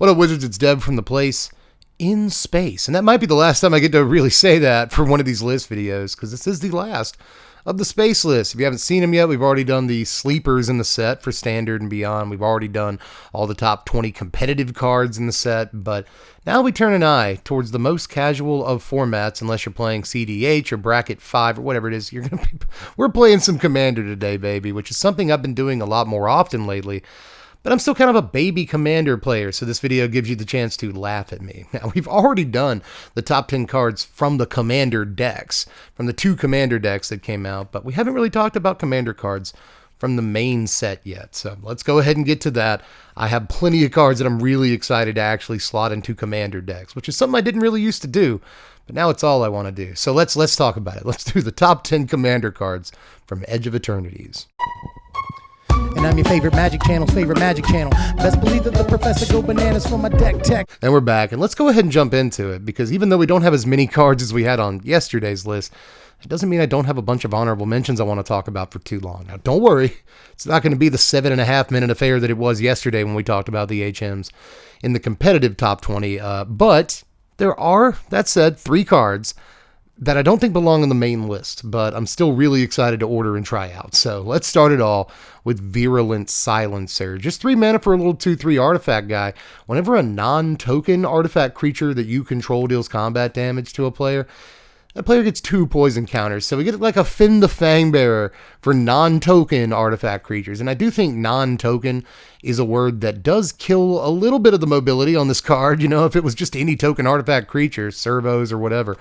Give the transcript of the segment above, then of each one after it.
What up, Wizards? It's Deb from the place in space. And that might be the last time I get to really say that for one of these list videos, because this is the last of the space list. If you haven't seen them yet, we've already done the sleepers in the set for Standard and beyond. We've already done all the top 20 competitive cards in the set, but now we turn an eye towards the most casual of formats, unless you're playing CDH or Bracket 5 or whatever it is. We're playing some Commander today, baby, which is something I've been doing a lot more often lately. But I'm still kind of a baby Commander player, so this video gives you the chance to laugh at me. Now, we've already done the top 10 cards from the Commander decks, from the 2 Commander decks that came out, but we haven't really talked about Commander cards from the main set yet. So let's go ahead and get to that. I have plenty of cards that I'm really excited to actually slot into Commander decks, which is something I didn't really used to do, but now it's all I want to do. So let's talk about it. Let's do the top 10 Commander cards from Edge of Eternities. And I'm your favorite Magic Channel's favorite Magic Channel. Best believe that the professor go bananas for my deck tech. And we're back, and let's go ahead and jump into it, because even though we don't have as many cards as we had on yesterday's list, it doesn't mean I don't have a bunch of honorable mentions I want to talk about for too long. Now, don't worry. It's not going to be the 7.5 minute affair that it was yesterday when we talked about the HMs in the competitive top 20. But there are, that said, 3 cards that I don't think belong on the main list, but I'm still really excited to order and try out. So let's start it all with Virulent Silencer. Just 3 mana for a little 2/3 artifact guy. Whenever a non-token artifact creature that you control deals combat damage to a player, that player gets 2 poison counters. So we get like a Fin the Fangbearer for non-token artifact creatures. And I do think non-token is a word that does kill a little bit of the mobility on this card. You know, if it was just any token artifact creature, servos or whatever,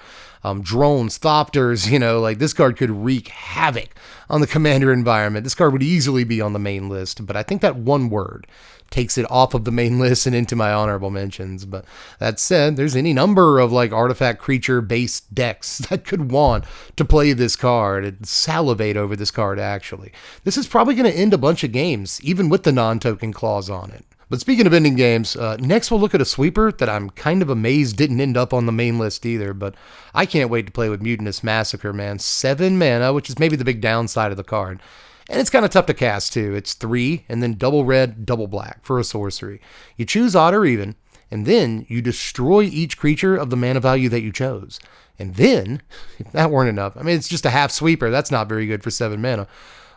drones, thopters, you know, like this card could wreak havoc on the Commander environment. This card would easily be on the main list, but I think that one word takes it off of the main list and into my honorable mentions. But that said, there's any number of like artifact creature based decks that could want to play this card and salivate over this card. Actually, this is probably going to end a bunch of games, even with the non-token clause on it. But speaking of ending games, next we'll look at a sweeper that I'm kind of amazed didn't end up on the main list either, but I can't wait to play with Mutinous Massacre Man. 7 mana, which is maybe the big downside of the card. And it's kind of tough to cast too. It's 3 and then double red, double black for a sorcery. You choose odd or even, and then you destroy each creature of the mana value that you chose. And then, if that weren't enough, I mean, it's just a half sweeper. That's not very good for 7 mana.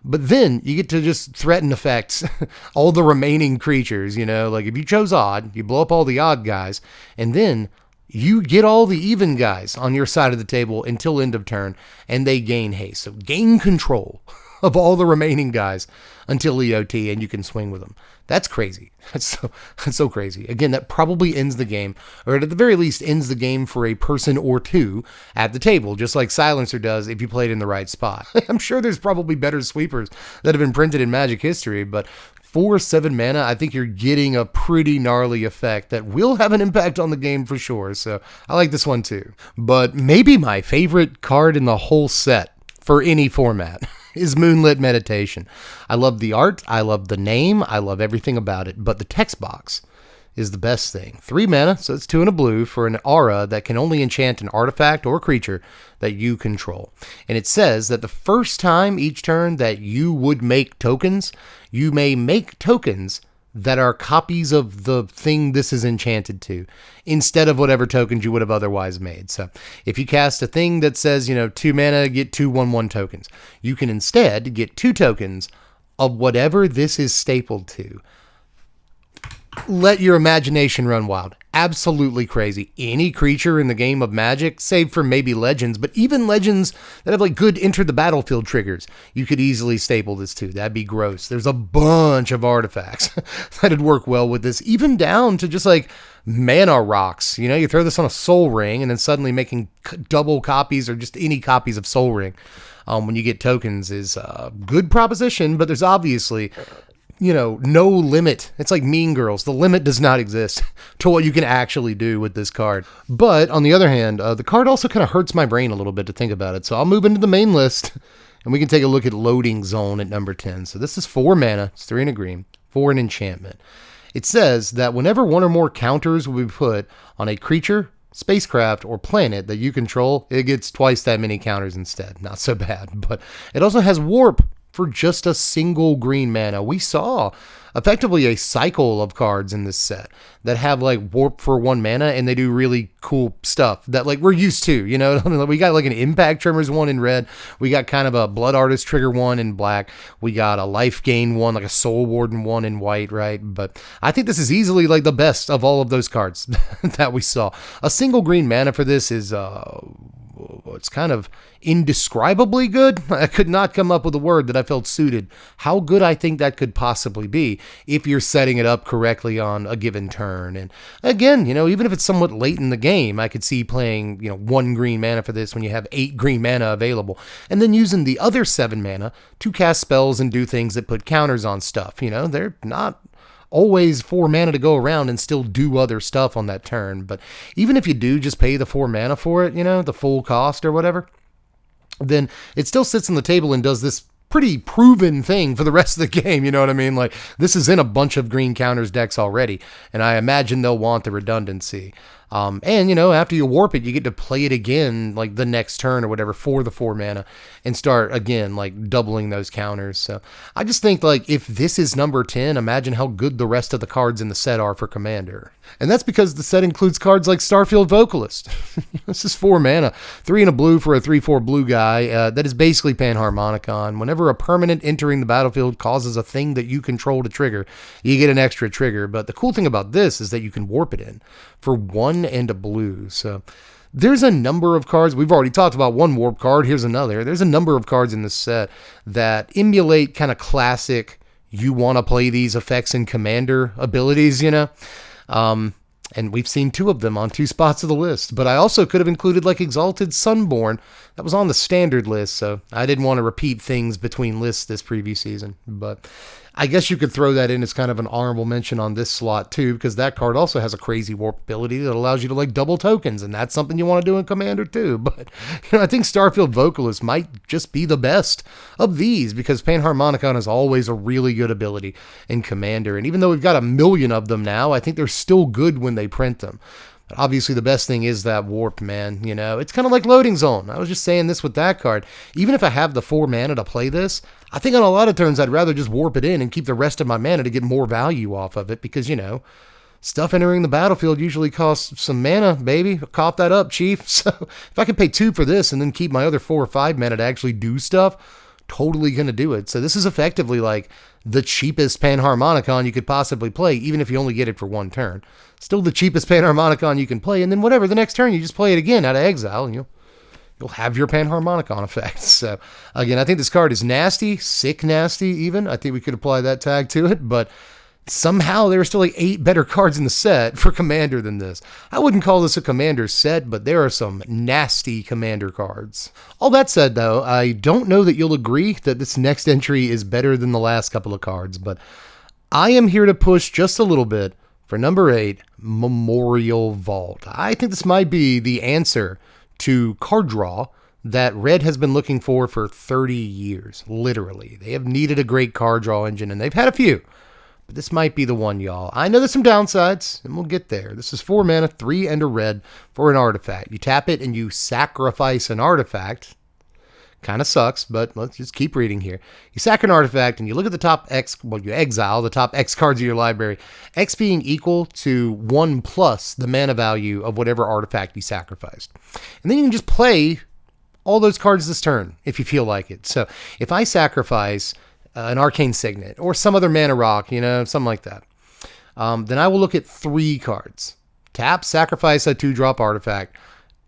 But then you get to just threaten effects all the remaining creatures, you know, like if you chose odd, you blow up all the odd guys, and then you get all the even guys on your side of the table until end of turn, and they gain haste. So gain control of all the remaining guys until EOT, and you can swing with them. That's crazy. That's so crazy. Again, that probably ends the game, or at the very least ends the game for a person or 2 at the table, just like Silencer does if you played in the right spot. I'm sure there's probably better sweepers that have been printed in Magic history, but for 7 mana, I think you're getting a pretty gnarly effect that will have an impact on the game for sure. So I like this one too. But maybe my favorite card in the whole set for any format is Moonlight Meditation. I love the art, I love the name, I love everything about it, but the text box is the best thing. 3 mana, so it's 2 and a blue for an aura that can only enchant an artifact or creature that you control. And it says that the first time each turn that you would make tokens, you may make tokens that are copies of the thing this is enchanted to, instead of whatever tokens you would have otherwise made. So if you cast a thing that says, you know, 2 mana, get 2 1/1 tokens, you can instead get 2 tokens of whatever this is stapled to. Let your imagination run wild. Absolutely crazy. Any creature in the game of Magic, save for maybe Legends, but even Legends that have like good enter the battlefield triggers, you could easily staple this to. That'd be gross. There's a bunch of artifacts that'd work well with this, even down to just like mana rocks. You know, you throw this on a Soul Ring and then suddenly making double copies or just any copies of Soul Ring when you get tokens is a good proposition, but there's obviously, you know, no limit. It's like Mean Girls. The limit does not exist to what you can actually do with this card. But on the other hand, the card also kind of hurts my brain a little bit to think about it. So I'll move into the main list and we can take a look at Loading Zone at number 10. So this is 4 mana. It's 3 and a green for an enchantment. It says that whenever 1 or more counters will be put on a creature, spacecraft, or planet that you control, it gets twice that many counters instead. Not so bad. But it also has warp for just a single green mana. We saw effectively a cycle of cards in this set that have like warp for 1 mana, and they do really cool stuff that like we're used to, you know. We got like an Impact Tremors one in red, we got kind of a Blood Artist trigger one in black, we got a Life Gain one, like a Soul Warden one in white, right? But I think this is easily like the best of all of those cards that we saw. A single green mana for this is it's kind of indescribably good. I could not come up with a word that I felt suited how good I think that could possibly be if you're setting it up correctly on a given turn. And again, you know, even if it's somewhat late in the game, I could see playing, you know, 1 green mana for this when you have 8 green mana available, and then using the other 7 mana to cast spells and do things that put counters on stuff. You know, they're not always 4 mana to go around and still do other stuff on that turn. But even if you do just pay the 4 mana for it, you know, the full cost or whatever, then it still sits on the table and does this pretty proven thing for the rest of the game. You know what I mean? Like, this is in a bunch of green counters decks already, and I imagine they'll want the redundancy. And, you know, after you warp it, you get to play it again, like the next turn or whatever, for the 4 mana and start again, like doubling those counters. So I just think, like, if this is number 10, imagine how good the rest of the cards in the set are for Commander. And that's because the set includes cards like Starfield Vocalist. This is 4 mana, 3 and a blue for a 3/4 blue guy. That is basically Panharmonicon. Whenever a permanent entering the battlefield causes a thing that you control to trigger, you get an extra trigger. But the cool thing about this is that you can warp it in for 1 and a blue. So there's a number of cards. We've already talked about one warp card. Here's another. There's a number of cards in this set that emulate kind of classic, you want to play these effects in Commander abilities, you know? And we've seen 2 of them on 2 spots of the list. But I also could have included like Exalted Sunborn. That was on the standard list, so I didn't want to repeat things between lists this preview season. But I guess you could throw that in as kind of an honorable mention on this slot too, because that card also has a crazy warp ability that allows you to like double tokens, and that's something you want to do in Commander too. But you know, I think Starfield Vocalist might just be the best of these, because Panharmonicon is always a really good ability in Commander, and even though we've got a million of them now, I think they're still good when they print them. But obviously the best thing is that warp, man. You know, it's kind of like Loading Zone. I was just saying this with that card. Even if I have the 4 mana to play this, I think on a lot of turns I'd rather just warp it in and keep the rest of my mana to get more value off of it, because, you know, stuff entering the battlefield usually costs some mana, baby. Cough that up, chief. So if I could pay 2 for this and then keep my other 4 or 5 mana to actually do stuff, totally going to do it. So this is effectively like the cheapest Panharmonicon you could possibly play, even if you only get it for 1 turn. Still the cheapest Panharmonicon you can play, and then whatever, the next turn you just play it again out of exile, and you'll have your Panharmonicon effect. So again, I think this card is nasty, sick nasty even. I think we could apply that tag to it, but somehow there are still like 8 better cards in the set for Commander than this. I wouldn't call this a Commander set, but there are some nasty Commander cards. All that said, though, I don't know that you'll agree that this next entry is better than the last couple of cards, but I am here to push just a little bit for number 8, Memorial Vault. I think this might be the answer to card draw that Red has been looking for 30 years, literally. They have needed a great card draw engine, and they've had a few. But this might be the one, y'all. I know there's some downsides, and we'll get there. This is 4 mana, 3 and a red for an artifact. You tap it and you sacrifice an artifact. Kind of sucks, but let's just keep reading here. You sack an artifact and you look at the top X, well, you exile the top X cards of your library, X being equal to 1 plus the mana value of whatever artifact you sacrificed. And then you can just play all those cards this turn if you feel like it. So if I sacrifice an Arcane Signet or some other mana rock, you know, something like that, then I will look at 3 cards. Tap, sacrifice a 2-drop artifact.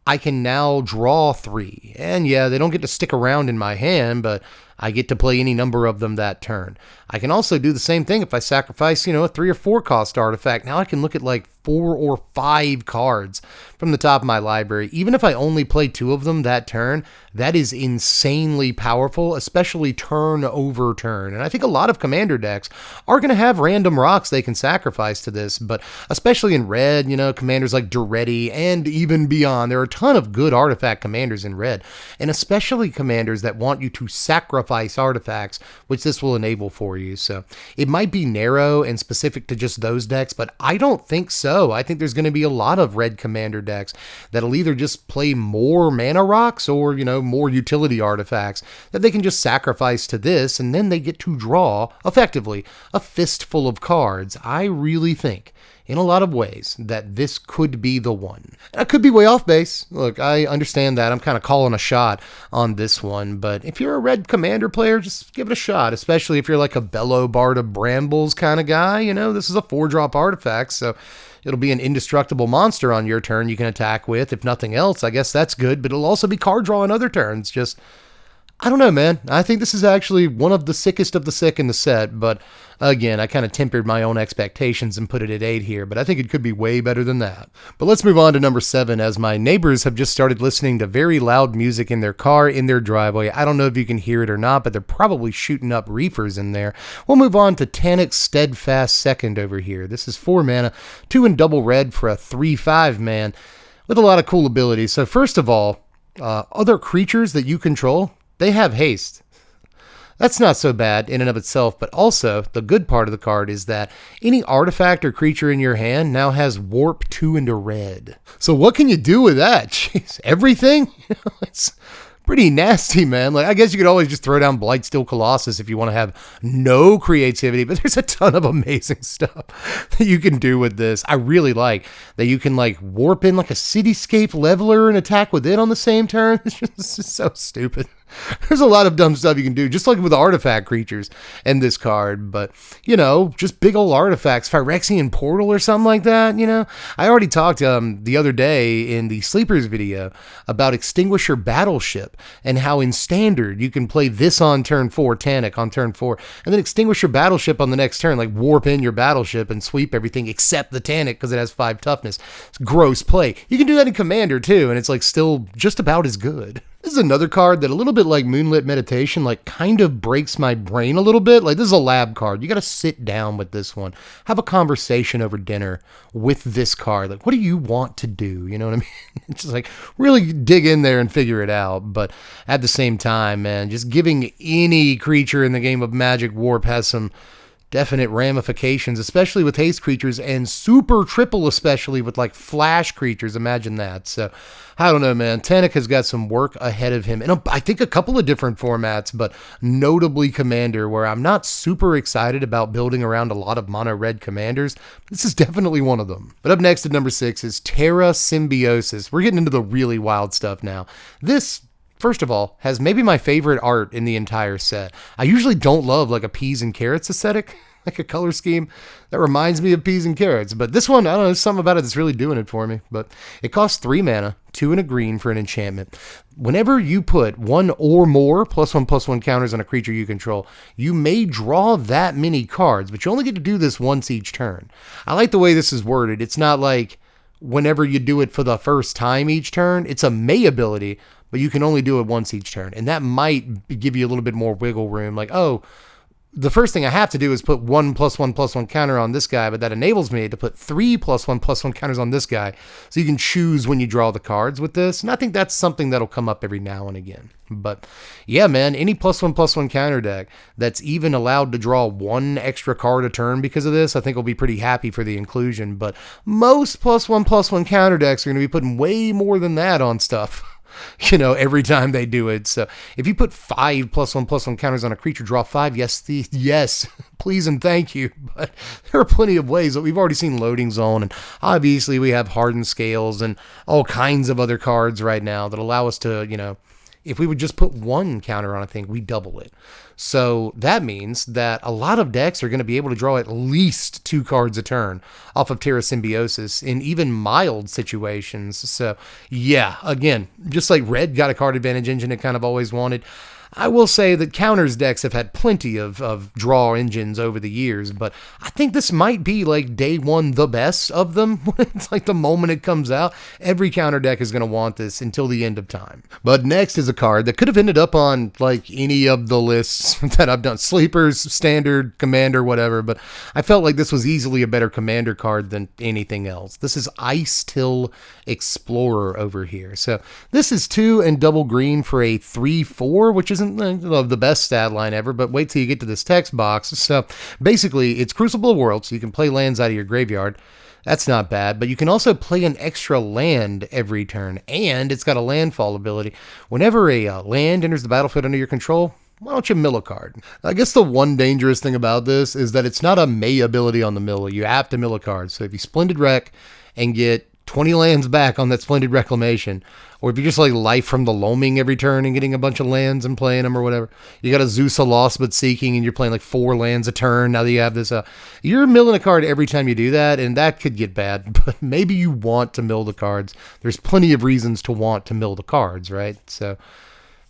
I can now draw 3. And yeah, they don't get to stick around in my hand, but I get to play any number of them that turn. I can also do the same thing if I sacrifice, you know, a 3 or 4 cost artifact. Now I can look at like 4 or 5 cards from the top of my library. Even if I only play 2 of them that turn, that is insanely powerful, especially turn over turn. And I think a lot of Commander decks are going to have random rocks they can sacrifice to this, but especially in Red, you know, Commanders like Duretti and even beyond, there are a ton of good artifact Commanders in Red, and especially Commanders that want you to sacrifice sacrifice artifacts, which this will enable for you. So it might be narrow and specific to just those decks, but I don't think so. I think there's going to be a lot of red commander decks that'll either just play more mana rocks or, more utility artifacts that they can just sacrifice to this, and then they get to draw, effectively, a fistful of cards. I really think, in a lot of ways, that this could be the one. I could be way off base. Look, I understand that. I'm kind of calling a shot on this one, but if you're a red commander player, just give it a shot, especially if you're like a Bellow Bard of Brambles kind of guy. This is a 4-drop artifact, so it'll be an indestructible monster on your turn you can attack with. If nothing else, I guess that's good, but it'll also be card draw on other turns. Just, I don't know, man. I think this is actually one of the sickest of the sick in the set, but again, I kind of tempered my own expectations and put it at 8 here, but I think it could be way better than that. But let's move on to number 7, as my neighbors have just started listening to very loud music in their car, in their driveway. I don't know if you can hear it or not, but they're probably shooting up reefers in there. We'll move on to Tanic's Steadfast second over here. This is 4 mana, 2 and double red for a 3/5 man with a lot of cool abilities. So first of all, other creatures that you control, they have haste. That's not so bad in and of itself, but also the good part of the card is that any artifact or creature in your hand now has warp 2 into red. So what can you do with that? Jeez, everything? It's pretty nasty, man. Like, I guess you could always just throw down Blightsteel Colossus if you want to have no creativity, but there's a ton of amazing stuff that you can do with this. I really like that you can like warp in like a cityscape leveler and attack with it on the same turn. It's just so stupid. There's a lot of dumb stuff you can do, just like with artifact creatures in this card, but, just big old artifacts, Phyrexian Portal or something like that, I already talked the other day in the Sleepers video about Extinguisher Battleship and how in Standard you can play this on turn 4, Tanic on turn 4, and then Extinguisher Battleship on the next turn, like warp in your battleship and sweep everything except the Tanic because it has 5 toughness. It's gross play. You can do that in Commander too, and it's like still just about as good. This is another card that a little bit like Moonlight Meditation, like kind of breaks my brain a little bit. Like this is a lab card. You got to sit down with this one, have a conversation over dinner with this card. Like, what do you want to do? You know what I mean? It's just like really dig in there and figure it out. But at the same time, man, just giving any creature in the game of Magic Warp has some definite ramifications, especially with haste creatures and super triple, especially with like flash creatures. Imagine that. So I don't know, man. Tanic has got some work ahead of him in I think a couple of different formats, but notably Commander, where I'm not super excited about building around a lot of mono red commanders. This is definitely one of them. But up next at number 6 is Terra Symbiosis. We're getting into the really wild stuff now. This, first of all, has maybe my favorite art in the entire set. I usually don't love like a peas and carrots aesthetic, like a color scheme that reminds me of peas and carrots. But this one, I don't know, there's something about it that's really doing it for me. But it costs 3 mana, 2 and a green for an enchantment. Whenever you put 1 or more +1/+1 counters on a creature you control, you may draw that many cards, but you only get to do this once each turn. I like the way this is worded. It's not like whenever you do it for the first time each turn. It's a may ability, but you can only do it once each turn. And that might give you a little bit more wiggle room. Like, oh, the first thing I have to do is put 1 +1/+1 counter on this guy, but that enables me to put 3 +1/+1 counters on this guy. So you can choose when you draw the cards with this. And I think that's something that'll come up every now and again. But yeah, man, any +1/+1 counter deck that's even allowed to draw 1 extra card a turn because of this, I think will be pretty happy for the inclusion. But most +1/+1 counter decks are going to be putting way more than that on stuff. Every time they do it. So if you put 5 +1/+1 counters on a creature, draw 5, yes, please and thank you. But there are plenty of ways that we've already seen Loading Zone, and obviously we have Hardened Scales and all kinds of other cards right now that allow us to, if we would just put 1 counter on a thing, we double it. So that means that a lot of decks are going to be able to draw at least 2 cards a turn off of Terra Symbiosis in even mild situations. So yeah, again, just like Red got a card advantage engine it kind of always wanted, I will say that counters decks have had plenty of draw engines over the years, but I think this might be like day one the best of them. It's like the moment it comes out, every counter deck is going to want this until the end of time. But next is a card that could have ended up on like any of the lists that I've done. Sleepers, Standard, Commander, whatever, but I felt like this was easily a better Commander card than anything else. This is Ice Till Explorer over here. So this is 2 and double green for a 3/4, which isn't isn't the best stat line ever, but wait till you get to this text box. So basically, it's Crucible of Worlds, so you can play lands out of your graveyard. That's not bad, but you can also play an extra land every turn, and it's got a landfall ability. Whenever a land enters the battlefield under your control, why don't you mill a card? I guess the one dangerous thing about this is that it's not a May ability on the mill. You have to mill a card. So if you Splendid Wreck and get 20 lands back on that Splendid Reclamation, or if you just like Life from the Loaming every turn and getting a bunch of lands and playing them or whatever, you got a Zeus of Lost but Seeking and you're playing like 4 lands a turn now that you have this, you're milling a card every time you do that, and that could get bad, but maybe you want to mill the cards. There's plenty of reasons to want to mill the cards, right? So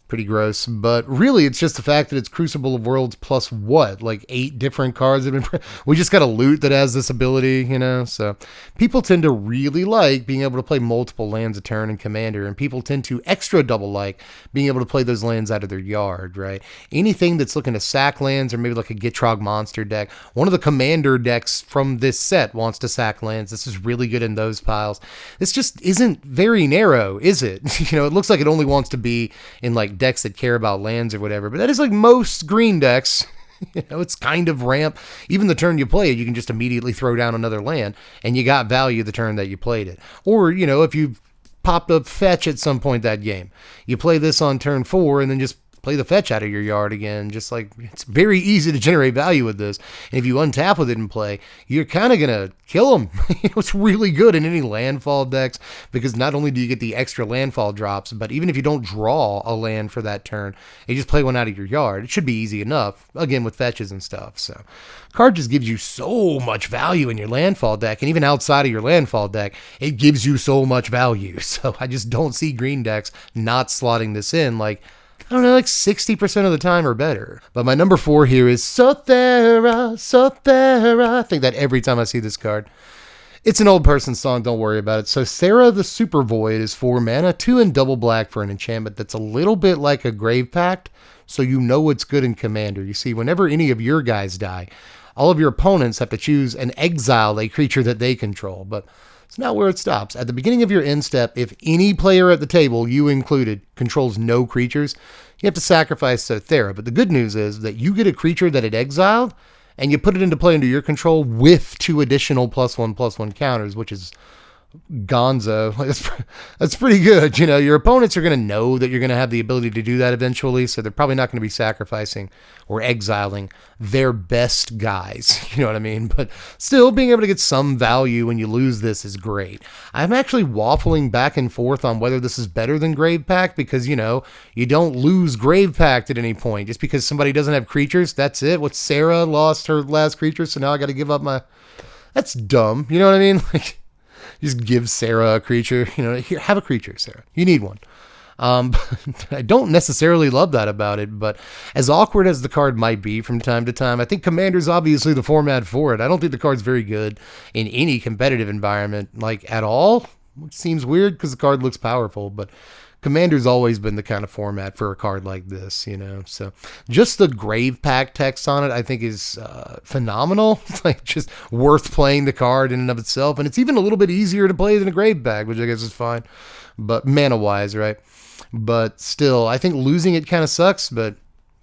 pretty gross, but really it's just the fact that it's Crucible of Worlds plus what, like 8 different cards have been we just got a loot that has this ability, so people tend to really like being able to play multiple lands a turn in Commander, and people tend to extra double like being able to play those lands out of their yard, right? Anything that's looking to sack lands, or maybe like a Gitrog monster deck, one of the Commander decks from this set wants to sack lands. This is really good in those piles. This just isn't very narrow, is it? It looks like it only wants to be in like decks that care about lands or whatever, but that is like most green decks. It's kind of ramp. Even the turn you play it, you can just immediately throw down another land and you got value the turn that you played it. Or, if you popped up fetch at some point that game, you play this on turn 4 and then just play the fetch out of your yard again. Just like, it's very easy to generate value with this. And if you untap with it and play, you're kind of going to kill them. It's really good in any landfall decks, because not only do you get the extra landfall drops, but even if you don't draw a land for that turn, you just play one out of your yard. It should be easy enough, again, with fetches and stuff. So card just gives you so much value in your landfall deck, and even outside of your landfall deck, it gives you so much value. So I just don't see green decks not slotting this in like 60% of the time or better. But my number 4 here is Sera. I think that every time I see this card. It's an old person's song, don't worry about it. So Sera the Super Void is 4 mana, 2 and double black for an enchantment that's a little bit like a Grave Pact, so it's good in Commander. You see, whenever any of your guys die, all of your opponents have to choose and exile a creature that they control, but it's not where it stops. At the beginning of your end step, if any player at the table, you included, controls no creatures, you have to sacrifice Sera. But the good news is that you get a creature that it exiled, and you put it into play under your control with 2 additional +1/+1 counters, which is gonzo. That's pretty good. Your opponents are going to know that you're going to have the ability to do that eventually, so they're probably not going to be sacrificing or exiling their best guys. You know what I mean? But still, being able to get some value when you lose this is great. I'm actually waffling back and forth on whether this is better than Grave Pact, because, you don't lose Grave Pact at any point. Just because somebody doesn't have creatures, that's it. What, Sera lost her last creature, so now I got to give up my... That's dumb. You know what I mean? Just give Sera a creature. Here, have a creature, Sera. You need one. I don't necessarily love that about it, but as awkward as the card might be from time to time, I think Commander's obviously the format for it. I don't think the card's very good in any competitive environment, like at all, which seems weird because the card looks powerful, but Commander's always been the kind of format for a card like this, So just the Grave Pact text on it, I think, is phenomenal. Like, just worth playing the card in and of itself. And it's even a little bit easier to play than a Grave Pact, which I guess is fine. But mana-wise, right? But still, I think losing it kind of sucks, but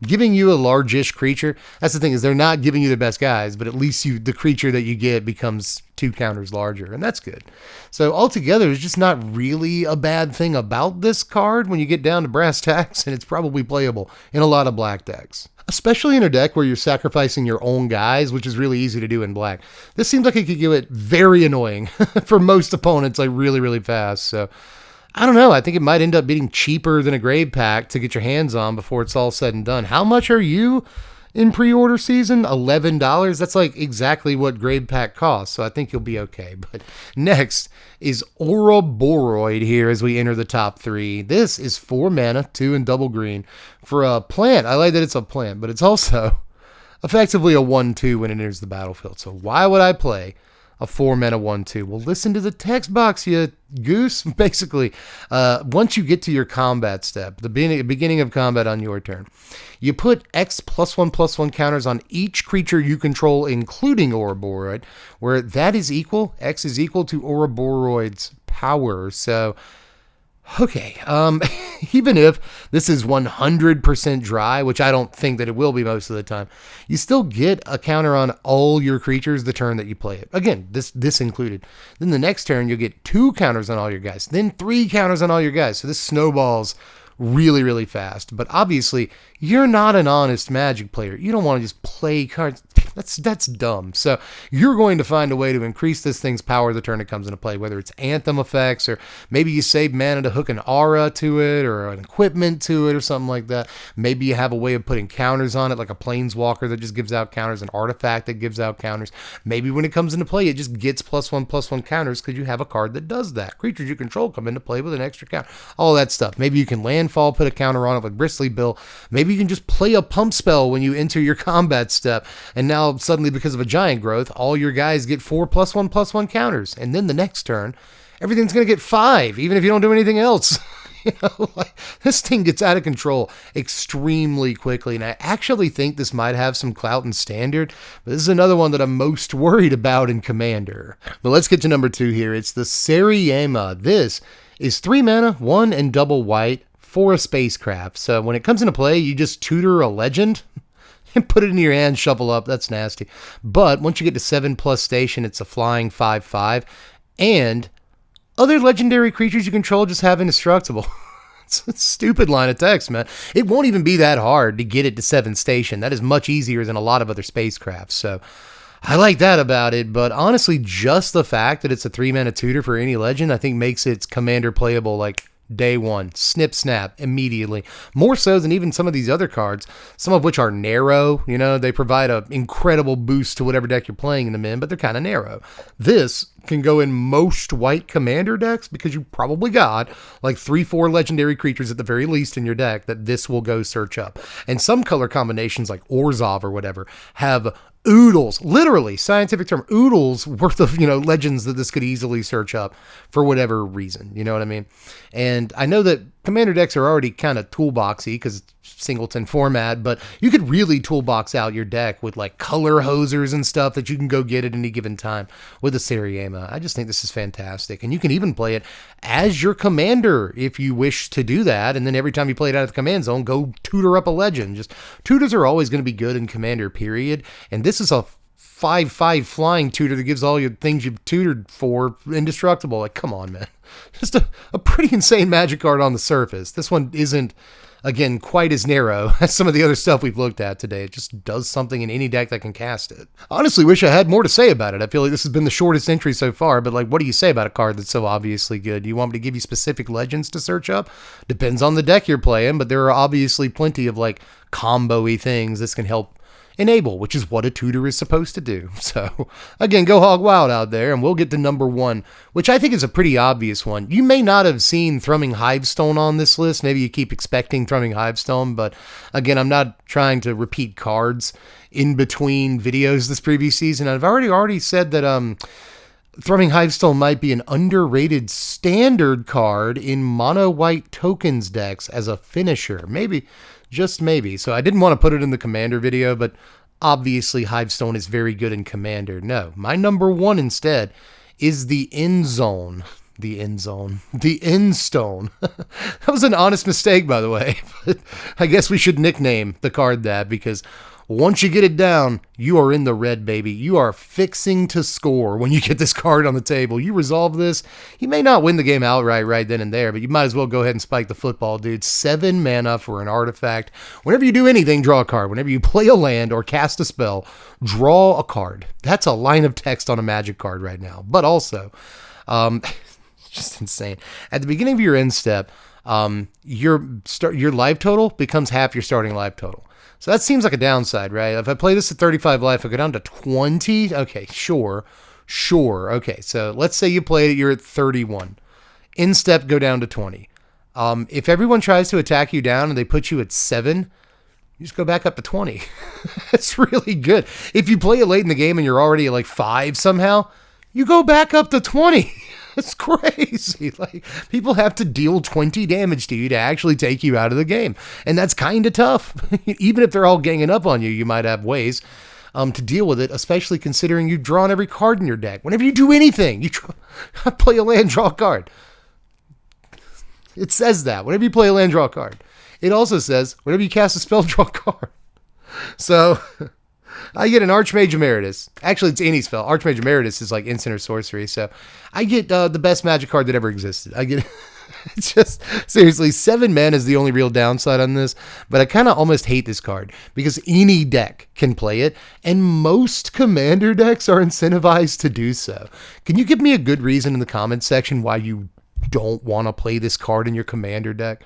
giving you a large-ish creature, that's the thing, is they're not giving you the best guys, but at least the creature that you get becomes 2 counters larger, and that's good. So altogether, it's just not really a bad thing about this card when you get down to brass tacks, and it's probably playable in a lot of black decks. Especially in a deck where you're sacrificing your own guys, which is really easy to do in black. This seems like it could get very annoying for most opponents, like really, really fast, so... I don't know. I think it might end up being cheaper than a Grave Pact to get your hands on before it's all said and done. How much are you in pre-order season? $11. That's like exactly what Grave Pact costs, so I think you'll be okay. But next is Aura Boroid here as we enter the top 3. This is 4 mana, 2 and double green for a plant. I like that it's a plant, but it's also effectively a 1/2 when it enters the battlefield. So why would I play a 4 mana 1/2? Well, listen to the text box, you goose. Basically, once you get to your combat step, the beginning of combat on your turn, you put X +1/+1 counters on each creature you control, including Aura Boroid, where that is equal, X is equal to Aura Boroid's power. So Okay, even if this is 100% dry, which I don't think that it will be most of the time, you still get a counter on all your creatures the turn that you play it. Again, this included. Then the next turn, you'll get 2 counters on all your guys, then 3 counters on all your guys. So this snowballs really, really fast. But obviously, you're not an honest Magic player. You don't want to just play cards. That's dumb. So you're going to find a way to increase this thing's power the turn it comes into play, whether it's Anthem effects, or maybe you save mana to hook an aura to it, or an equipment to it, or something like that. Maybe you have a way of putting counters on it, like a Planeswalker that just gives out counters, an artifact that gives out counters. Maybe when it comes into play, it just gets +1/+1 counters because you have a card that does that. Creatures you control come into play with an extra counter. All that stuff. Maybe you can landfall, put a counter on it with Bristly Bill. Maybe you can just play a pump spell when you enter your combat step, and now suddenly, because of a giant growth, all your guys get 4 +1/+1 counters, and then the next turn everything's going to get 5 even if you don't do anything else. This thing gets out of control extremely quickly, and I actually think this might have some clout in Standard, but this is another one that I'm most worried about in Commander. But let's get to number 2 here. It's the Sera. This is 3 mana, 1 and double white for a spacecraft. So when it comes into play, you just tutor a legend and put it in your hand, shuffle up. That's nasty. But once you get to 7+ station, it's a flying 5/5. And other legendary creatures you control just have indestructible. It's a stupid line of text, man. It won't even be that hard to get it to 7 station. That is much easier than a lot of other spacecrafts. So I like that about it. But honestly, just the fact that it's a 3-mana tutor for any legend, I think makes its Commander playable like day one. Snip, snap, immediately. More so than even some of these other cards, some of which are narrow. You know, they provide an incredible boost to whatever deck you're playing them in, but they're kind of narrow. This can go in most white Commander decks because you probably got like 3-4 legendary creatures at the very least in your deck that this will go search up. And some color combinations like Orzhov or whatever have oodles, literally, scientific term, oodles worth of, legends that this could easily search up for whatever reason. You know what I mean? And I know that Commander decks are already kind of toolboxy because it's singleton format, but you could really toolbox out your deck with like color hosers and stuff that you can go get at any given time with a Sera. I just think this is fantastic. And you can even play it as your commander if you wish to do that. And then every time you play it out of the command zone, go tutor up a legend. Just tutors are always going to be good in Commander, period. And this is a 5/5 flying tutor that gives all your things you've tutored for indestructible. Like, come on, man. Just a pretty insane Magic card on the surface. This one isn't, again, quite as narrow as some of the other stuff we've looked at today. It just does something in any deck that can cast it. Honestly, wish I had more to say about it. I feel like this has been the shortest entry so far, but like, what do you say about a card that's so obviously good? Do you want me to give you specific legends to search up? Depends on the deck you're playing, but there are obviously plenty of like combo-y things this can help enable, which is what a tutor is supposed to do. So again, go hog wild out there, and we'll get to number 1, which I think is a pretty obvious one. You may not have seen Thrumming Hives Stone on this list. Maybe you keep expecting Thrumming Hives Stone, but again, I'm not trying to repeat cards in between videos this previous season. I've already said that Thrumming Hives Stone might be an underrated standard card in mono white tokens decks as a finisher. Maybe, just maybe. So I didn't want to put it in the Commander video, but obviously Hive Stone is very good in Commander. No, my number 1 instead is the Endzone. The Endzone. The Endstone. That was an honest mistake, by the way. But I guess we should nickname the card that, because once you get it down, you are in the red, baby. You are fixing to score when you get this card on the table. You resolve this, you may not win the game outright right then and there, but you might as well go ahead and spike the football, dude. 7 mana for an artifact. Whenever you do anything, draw a card. Whenever you play a land or cast a spell, draw a card. That's a line of text on a Magic card right now. But also, just insane. At the beginning of your end step, your life total becomes half your starting life total. So that seems like a downside, right? If I play this at 35 life, I go down to 20. Okay, sure. Okay, so let's say you played it, you're at 31. In step, go down to 20. If everyone tries to attack you down and they put you at 7, you just go back up to 20. That's really good. If you play it late in the game and you're already at like 5 somehow, you go back up to 20. It's crazy. Like, people have to deal 20 damage to you to actually take you out of the game. And that's kind of tough. Even if they're all ganging up on you, you might have ways to deal with it, especially considering you've drawn every card in your deck. Whenever you do anything, play a land, draw a card. It says that. Whenever you play a land, draw a card. It also says, whenever you cast a spell, draw a card. So, I get an Archmage Emeritus. Actually, it's any spell. Archmage Emeritus is like instant or sorcery. So, I get the best magic card that ever existed. I get... It's just, seriously, 7 mana is the only real downside on this, but I kind of almost hate this card because any deck can play it, and most commander decks are incentivized to do so. Can you give me a good reason in the comments section why you don't want to play this card in your commander deck?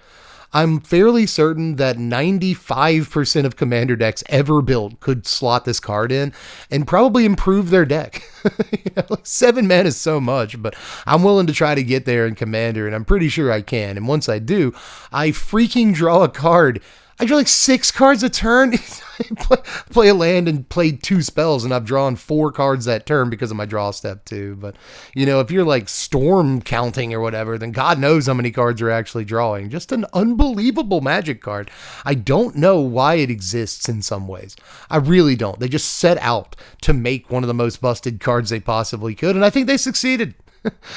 I'm fairly certain that 95% of commander decks ever built could slot this card in and probably improve their deck. 7 mana is so much, but I'm willing to try to get there in commander, and I'm pretty sure I can. And once I do, I freaking draw a card. I draw like 6 cards a turn. play a land and play 2 spells, and I've drawn 4 cards that turn because of my draw step too. But, if you're like storm counting or whatever, then God knows how many cards are actually drawing. Just an unbelievable magic card. I don't know why it exists in some ways. I really don't. They just set out to make one of the most busted cards they possibly could, and I think they succeeded.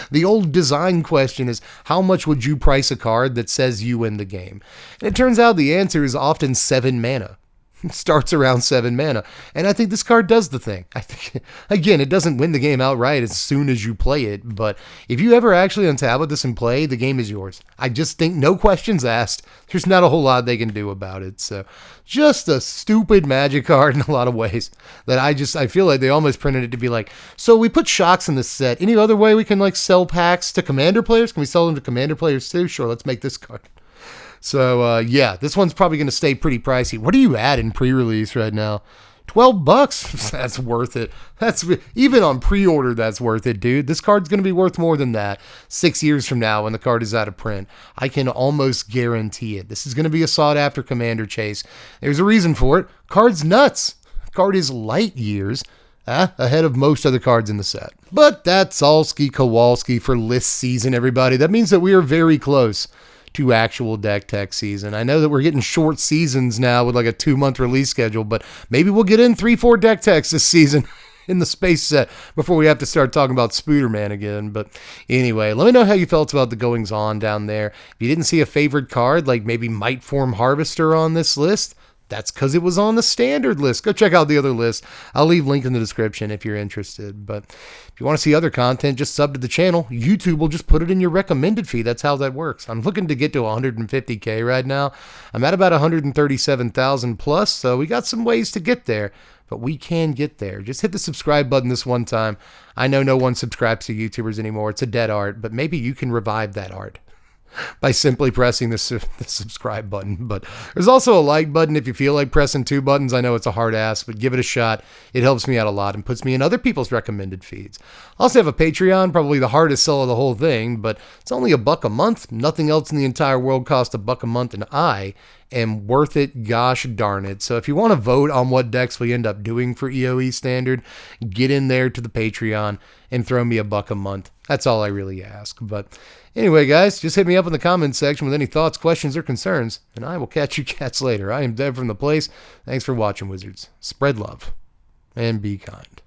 The old design question is, how much would you price a card that says you win the game? And it turns out the answer is often 7 mana. It starts around 7 mana. And I think this card does the thing. I think, again, it doesn't win the game outright as soon as you play it, but if you ever actually untap this and play, the game is yours. I just think no questions asked. There's not a whole lot they can do about it. So just a stupid magic card in a lot of ways that I feel like they almost printed it to be like, so we put shocks in this set. Any other way we can like sell packs to commander players? Can we sell them to commander players too? Sure, let's make this card. So, yeah, this one's probably going to stay pretty pricey. What are you at in pre-release right now? $12? That's worth it. That's even on pre-order, that's worth it, dude. This card's going to be worth more than that 6 years from now when the card is out of print. I can almost guarantee it. This is going to be a sought-after commander chase. There's a reason for it. Card's nuts. Card is light years ahead of most other cards in the set. But that's Allski Kowalski for list season, everybody. That means that we are very close to actual deck tech season. I know that we're getting short seasons now with like a 2-month release schedule, but maybe we'll get in 3-4 deck techs this season in the space set before we have to start talking about Spooderman again. But anyway, let me know how you felt about the goings on down there. If you didn't see a favorite card like maybe Might Form Harvester on this list, that's because it was on the standard list. Go check out the other list. I'll leave a link in the description if you're interested. But if you want to see other content, just sub to the channel. YouTube will just put it in your recommended feed. That's how that works. I'm looking to get to 150K right now. I'm at about 137,000 plus, so we got some ways to get there. But we can get there. Just hit the subscribe button this one time. I know no one subscribes to YouTubers anymore. It's a dead art, but maybe you can revive that art by simply pressing the subscribe button. But there's also a like button if you feel like pressing 2 buttons. I know it's a hard ask, but give it a shot. It helps me out a lot and puts me in other people's recommended feeds. I also have a Patreon, probably the hardest sell of the whole thing, but it's only $1 a month. Nothing else in the entire world costs $1 a month, and I am worth it, gosh darn it. So if you want to vote on what decks we end up doing for EOE Standard, get in there to the Patreon and throw me $1 a month. That's all I really ask. But anyway, guys, just hit me up in the comments section with any thoughts, questions, or concerns, and I will catch you cats later. I am Dev from The Place. Thanks for watching, Wizards. Spread love and be kind.